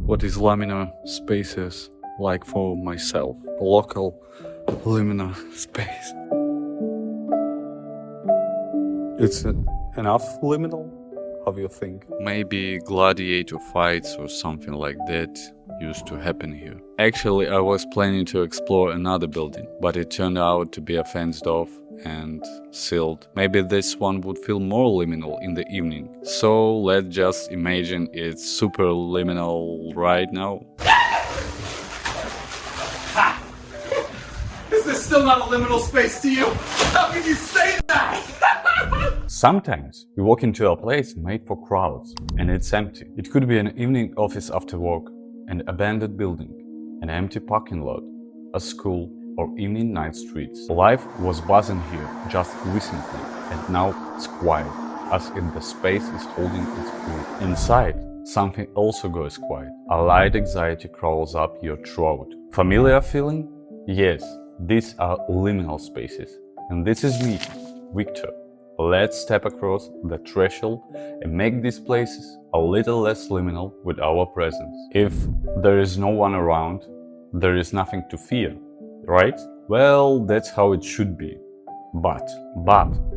what is liminal spaces like for myself. Local liminal space. It's enough liminal? How do you think? Maybe gladiator fights or something like that used to happen here. Actually, I was planning to explore another building, but it turned out to be fenced off and sealed. Maybe this one would feel more liminal in the evening. So let's just imagine it's super liminal right now. Is this still not a liminal space to you? How can you say that? Sometimes you walk into a place made for crowds and it's empty. It could be an evening office after work, an abandoned building, an empty parking lot, a school, or evening night streets. Life was buzzing here just recently, and now it's quiet, as if the space is holding its breath. Inside, something also goes quiet. A light anxiety crawls up your throat. Familiar feeling? Yes, these are liminal spaces. And this is me, Viktor. Let's step across the threshold and make these places a little less liminal with our presence. If there is no one around, there is nothing to fear, right? Well, that's how it should be. But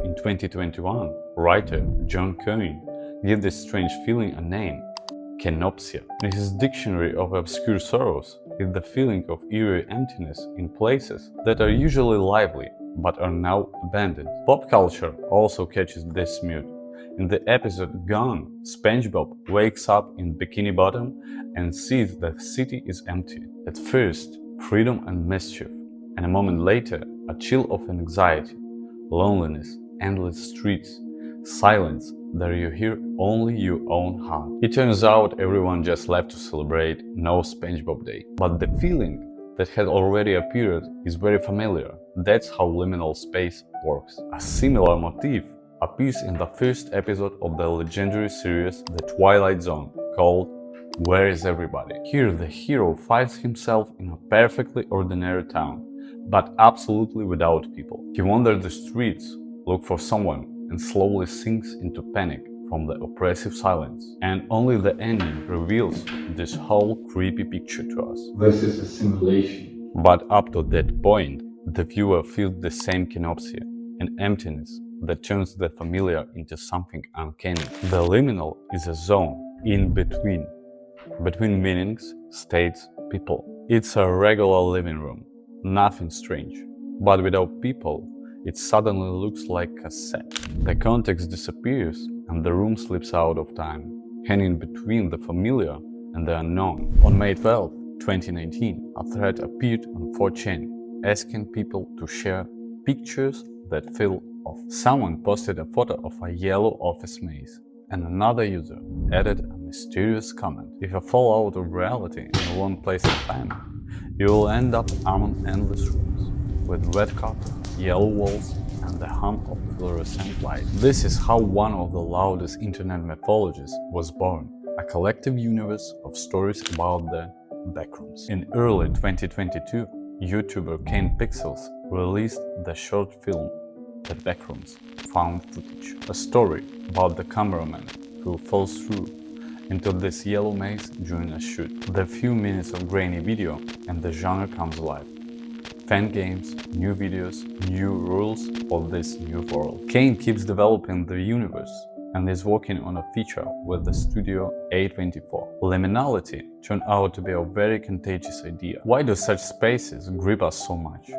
in 2021, writer John Kane gave this strange feeling a name: Kenopsia. In his Dictionary of Obscure Sorrows, is the feeling of eerie emptiness in places that are usually lively but are now abandoned. Pop culture also catches this mood. In the episode Gone, SpongeBob wakes up in Bikini Bottom and sees that the city is empty. At first, freedom and mischief, and a moment later, a chill of anxiety, loneliness, endless streets, silence that you hear only your own heart. It turns out everyone just left to celebrate No SpongeBob Day. But the feeling that had already appeared is very familiar. That's how liminal space works. A similar motif appears in the first episode of the legendary series The Twilight Zone, called Where is Everybody? Here the hero finds himself in a perfectly ordinary town, but absolutely without people. He wanders the streets, looks for someone, and slowly sinks into panic from the oppressive silence. And only the ending reveals this whole creepy picture to us. This is a simulation. But up to that point, the viewer feels the same kenopsia, an emptiness that turns the familiar into something uncanny. The liminal is a zone in between meanings, states, people. It's a regular living room, nothing strange. But without people, it suddenly looks like a set. The context disappears and the room slips out of time, hanging between the familiar and the unknown. On May 12, 2019, a thread appeared on 4chan asking people to share pictures that feel off. Someone posted a photo of a yellow office maze, and another user added a mysterious comment: if you fall out of reality in one place at a time, you will end up among endless rooms with red carpet, yellow walls, and the hum of fluorescent light. This is how one of the loudest internet mythologies was born, a collective universe of stories about the Backrooms. In early 2022, YouTuber Kane Pixels released the short film The Backrooms Found Footage, a story about the cameraman who falls through into this yellow maze during a shoot. The few minutes of grainy video and the genre comes alive. Fan games, new videos, new rules of this new world. Kane keeps developing the universe and is working on a feature with the studio A24. Liminality turned out to be a very contagious idea. Why do such spaces grip us so much?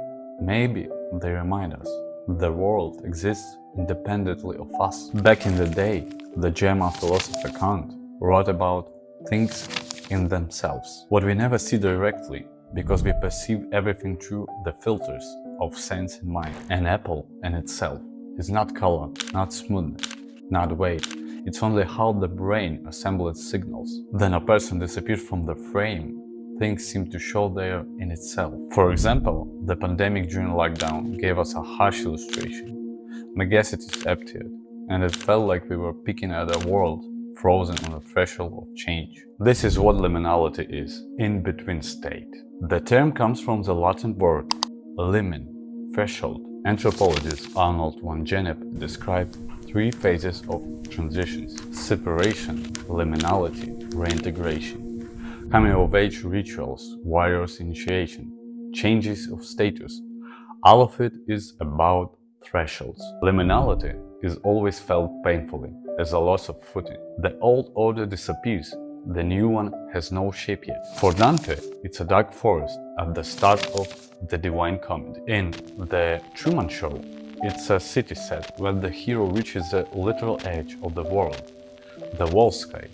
Maybe they remind us the world exists independently of us. Back in the day, the German philosopher Kant wrote about things in themselves, what we never see directly, because we perceive everything through the filters of sense and mind. An apple in itself is not color, not smoothness, not weight. It's only how the brain assembles signals. Then a person disappears from the frame. Things seem to show there in itself. For example, the pandemic during lockdown gave us a harsh illustration. Megacities appeared, and it felt like we were peeking at a world frozen on the threshold of change. This is what liminality is, in-between state. The term comes from the Latin word limen, threshold. Anthropologist Arnold van Gennep described three phases of transitions: separation, liminality, reintegration. coming of age rituals, warriors' initiation, changes of status. All of it is about thresholds. Liminality is always felt painfully, as a loss of footing. The old order disappears, the new one has no shape yet. For Dante, it's a dark forest at the start of the Divine Comedy. In The Truman Show, it's a city set where the hero reaches the literal edge of the world, the wall sky,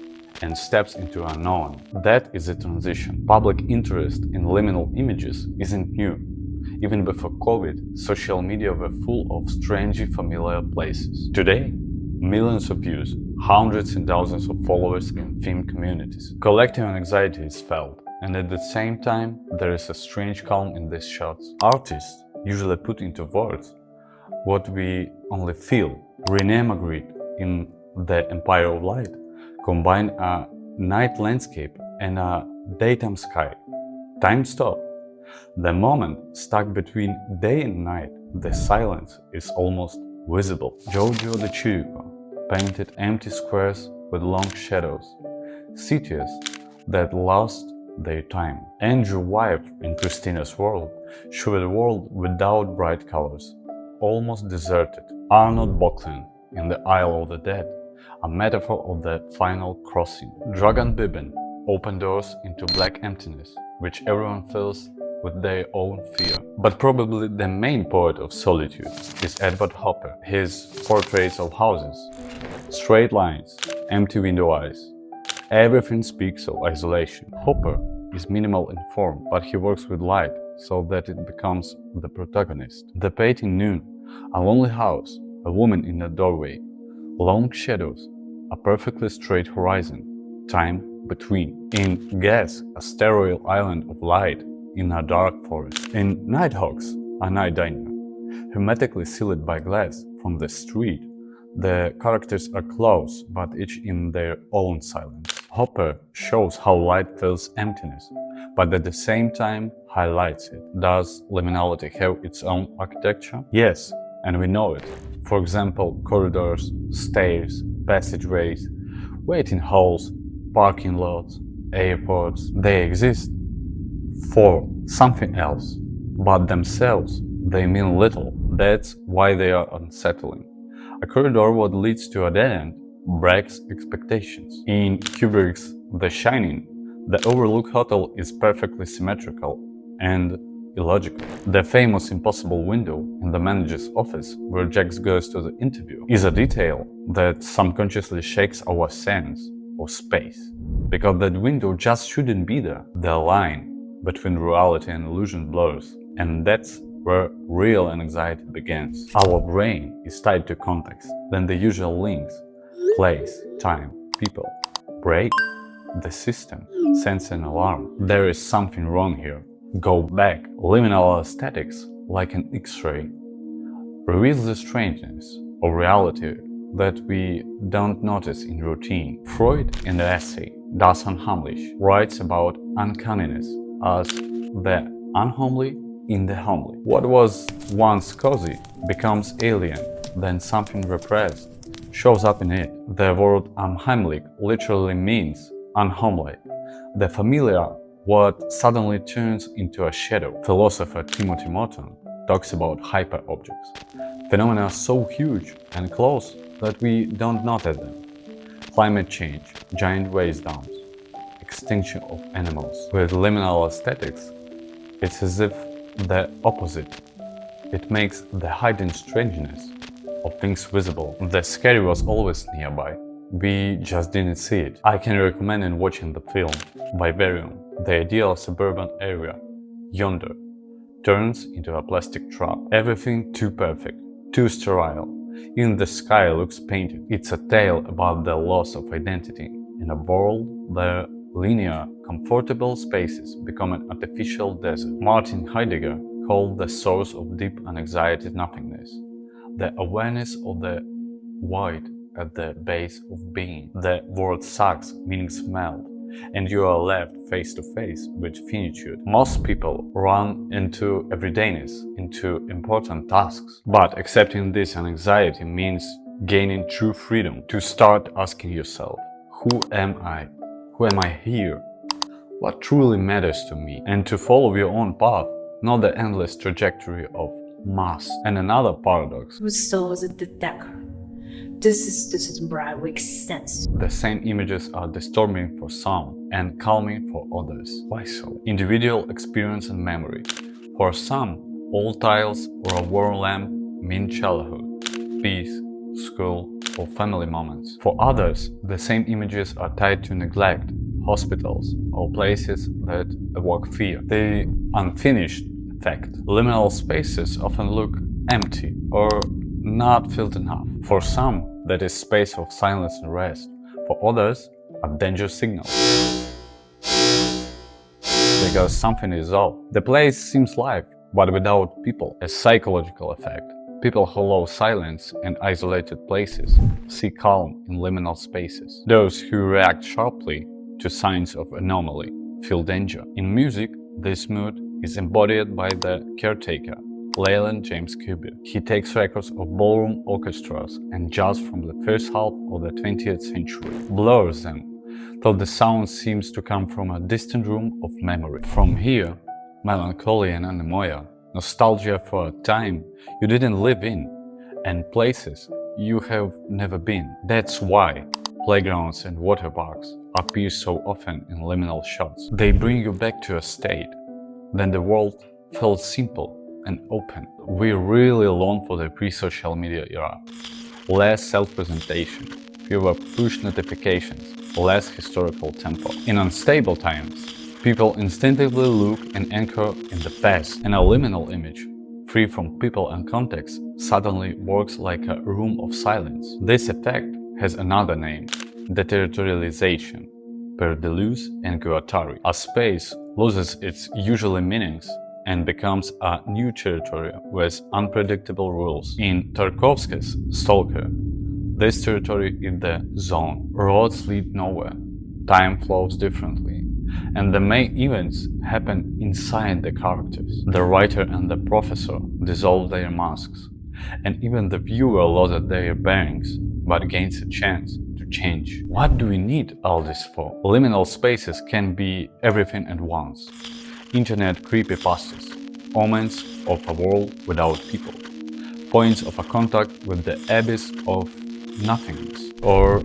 and steps into unknown. That is a transition. Public interest in liminal images isn't new. Even before COVID, social media were full of strangely familiar places. Today, millions of views, hundreds and thousands of followers in themed communities. Collective anxiety is felt, and at the same time, there is a strange calm in these shots. Artists usually put into words what we only feel. René Magritte, in The Empire of Light, combined a night landscape and a daytime sky. Time stopped. The moment stuck between day and night, the silence is almost visible. Giorgio de Chirico painted empty squares with long shadows, cities that lost their time. Andrew Wyeth in Christina's World showed a world without bright colors, almost deserted. Arnold Böcklin in The Isle of the Dead, a metaphor of the final crossing. Dragan Bibin opened doors into black emptiness, which everyone fills with their own fear. But probably the main poet of solitude is Edward Hopper. His portraits of houses, straight lines, empty window eyes, everything speaks of isolation. Hopper is minimal in form, but he works with light so that it becomes the protagonist. The painting Noon, a lonely house, a woman in a doorway, long shadows, a perfectly straight horizon, time between. In Gas, a sterile island of light in a dark forest. In Nighthawks, a night diner, hermetically sealed by glass from the street, the characters are close, but each in their own silence. Hopper shows how light fills emptiness, but at the same time highlights it. Does liminality have its own architecture? Yes, and we know it. For example, corridors, stairs, passageways, waiting halls, parking lots, airports. They exist for something else, but themselves they mean little. That's why they are unsettling. A corridor that leads to a dead end breaks expectations. In Kubrick's The Shining, the Overlook Hotel is perfectly symmetrical and illogical. The famous impossible window in the manager's office where Jax goes to the interview is a detail that subconsciously shakes our sense of space, because that window just shouldn't be there. The line between reality and illusion blurs, and that's where real anxiety begins. Our brain is tied to context, then the usual links, place, time, people, break. The system sends an alarm. There is something wrong here. Go back. Liminal aesthetics, like an X-ray, reveals the strangeness of reality that we don't notice in routine. Freud, in the essay Das Unheimliche, writes about uncanniness as the unhomely in the homely. What was once cozy becomes alien, then something repressed shows up in it. The word unheimlich literally means unhomelike, the familiar what suddenly turns into a shadow. Philosopher Timothy Morton talks about hyperobjects, phenomena so huge and close that we don't notice them. Climate change, giant waste dumps, extinction of animals. With liminal aesthetics, it's as if the opposite. It makes the hidden strangeness of things visible. The scary was always nearby. We just didn't see it. I can recommend watching the film Vivarium. The ideal suburban area, yonder, turns into a plastic trap. Everything too perfect, too sterile. Even the sky looks painted. It's a tale about the loss of identity in a world where linear, comfortable spaces become an artificial desert. Martin Heidegger called the source of deep anxiety nothingness, the awareness of the void at the base of being. The word sucks, meaning smelled, and you are left face to face with finitude. Most people run into everydayness, into important tasks. But accepting this anxiety means gaining true freedom to start asking yourself, who am I? Who am I here? what truly matters to me, and to follow your own path, not the endless trajectory of must. And another paradox. Whose soul is the decker? This is where it makes sense. The same images are disturbing for some and calming for others. Why so? Individual experience and memory. For some, old tiles or a warm lamp mean childhood, peace, school, or family moments. For others, the same images are tied to neglect, hospitals, or places that evoke fear. The unfinished fact. Liminal spaces often look empty or not filled enough. For some, that is space of silence and rest. For others, a danger signal. Because something is off. The place seems live, but without people. A psychological effect. People who love silence and isolated places seek calm in liminal spaces. Those who react sharply to signs of anomaly feel danger. In music, this mood is embodied by the caretaker, Leyland James Cubit. He takes records of ballroom orchestras and jazz from the first half of the 20th century, blurs them, till the sound seems to come from a distant room of memory. From here, melancholy and anemoia, nostalgia for a time you didn't live in, and places you have never been. That's why playgrounds and water parks appear so often in liminal shots. They bring you back to a state. Then the world felt simple and open. We really long for the pre-social media era. Less self-presentation, fewer push notifications, less historical tempo. In unstable times, people instinctively look and anchor in the past, and a liminal image, free from people and context, suddenly works like a room of silence. This effect has another name, deterritorialization, per Deleuze and Guattari. A space loses its usual meanings and becomes a new territory with unpredictable rules. In Tarkovsky's Stalker, this territory is the zone. Roads lead nowhere, time flows differently, and the main events happen inside the characters. The writer and the professor dissolve their masks, and even the viewer loses their bearings, but gains a chance to change. What do we need all this for? Liminal spaces can be everything at once. Internet creepypastas, omens of a world without people, points of a contact with the abyss of nothingness, or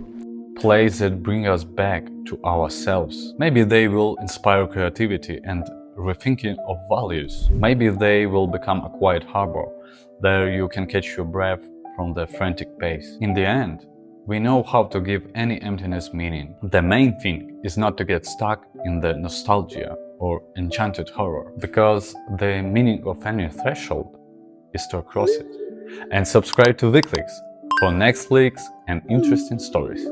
plays that bring us back to ourselves. Maybe they will inspire creativity and rethinking of values. Maybe they will become a quiet harbor. There you can catch your breath from the frantic pace. In the end, we know how to give any emptiness meaning. The main thing is not to get stuck in the nostalgia or enchanted horror, because the meaning of any threshold is to cross it. And subscribe to Vikleaks for next leaks and interesting stories.